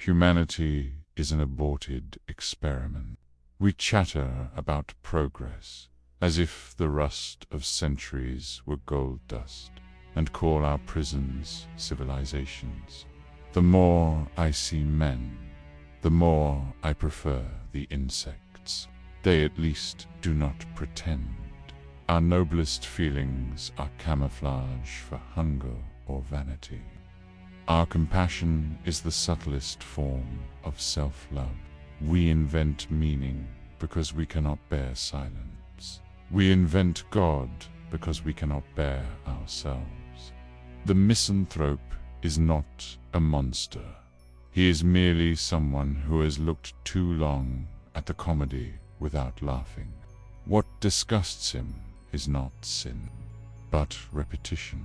Humanity is an aborted experiment. We chatter about progress, as if the rust of centuries were gold dust, and call our prisons civilizations. The more I see men, the more I prefer the insects. They at least do not pretend. Our noblest feelings are camouflage for hunger or vanity. Our compassion is the subtlest form of self-love. We invent meaning because we cannot bear silence. We invent God because we cannot bear ourselves. The misanthrope is not a monster. He is merely someone who has looked too long at the comedy without laughing. What disgusts him is not sin, but repetition.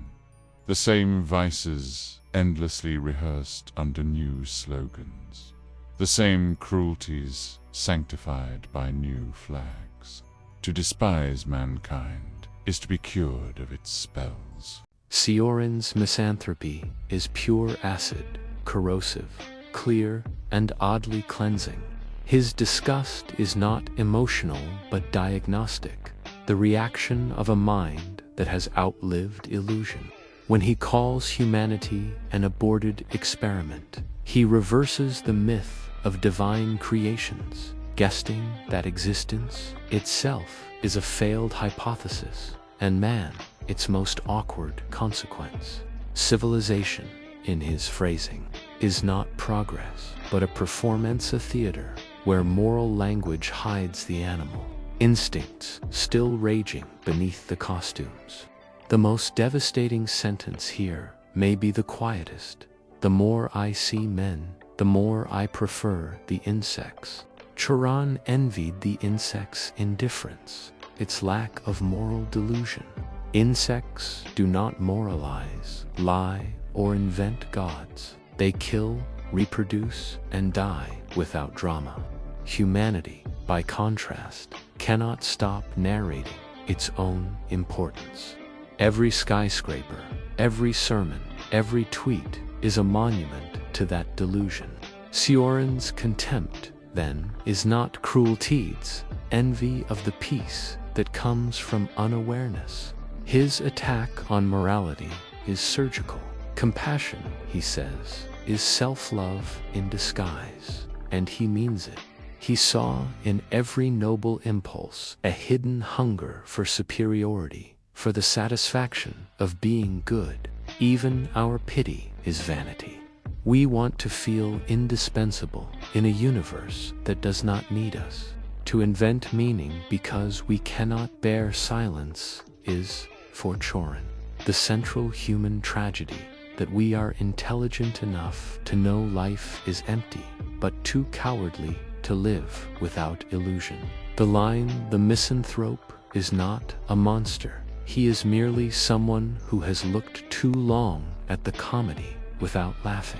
The same vices endlessly rehearsed under new slogans. The same cruelties sanctified by new flags. To despise mankind is to be cured of its spells. Cioran's misanthropy is pure acid, corrosive, clear, and oddly cleansing. His disgust is not emotional but diagnostic, the reaction of a mind that has outlived illusion. When he calls humanity an aborted experiment, he reverses the myth of divine creations, guessing that existence itself is a failed hypothesis, and man its most awkward consequence. Civilization, in his phrasing, is not progress, but a performance theater where moral language hides the animal, instincts still raging beneath the costumes. The most devastating sentence here may be the quietest. The more I see men, the more I prefer the insects. Cioran envied the insects' indifference, its lack of moral delusion. Insects do not moralize, lie, or invent gods. They kill, reproduce, and die without drama. Humanity, by contrast, cannot stop narrating its own importance. Every skyscraper, every sermon, every tweet is a monument to that delusion. Cioran's contempt, then, is not cruelties, envy of the peace that comes from unawareness. His attack on morality is surgical. Compassion, he says, is self-love in disguise, and he means it. He saw in every noble impulse a hidden hunger for superiority, for the satisfaction of being good. Even our pity is vanity. We want to feel indispensable in a universe that does not need us. To invent meaning because we cannot bear silence is, for Cioran, the central human tragedy, that we are intelligent enough to know life is empty, but too cowardly to live without illusion. The line, "The misanthrope is not a monster. He is merely someone who has looked too long at the comedy without laughing,"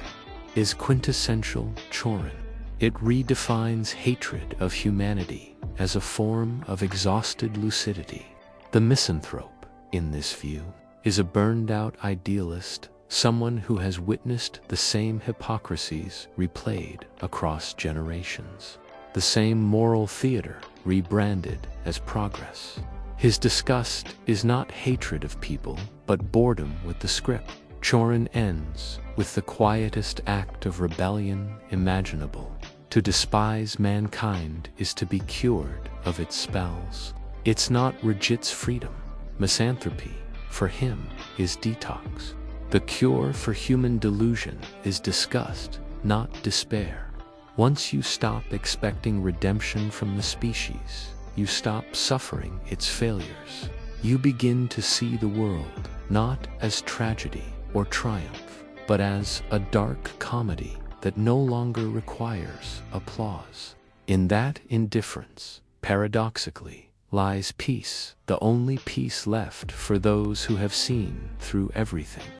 is quintessential Cioran. It redefines hatred of humanity as a form of exhausted lucidity. The misanthrope, in this view, is a burned-out idealist, someone who has witnessed the same hypocrisies replayed across generations, the same moral theater rebranded as progress. His disgust is not hatred of people, but boredom with the script. Cioran ends with the quietest act of rebellion imaginable. To despise mankind is to be cured of its spells. It's not Rigit's freedom. Misanthropy, for him, is detox. The cure for human delusion is disgust, not despair. Once you stop expecting redemption from the species, you stop suffering its failures. You begin to see the world not as tragedy or triumph, but as a dark comedy that no longer requires applause. In that indifference, paradoxically, lies peace, the only peace left for those who have seen through everything.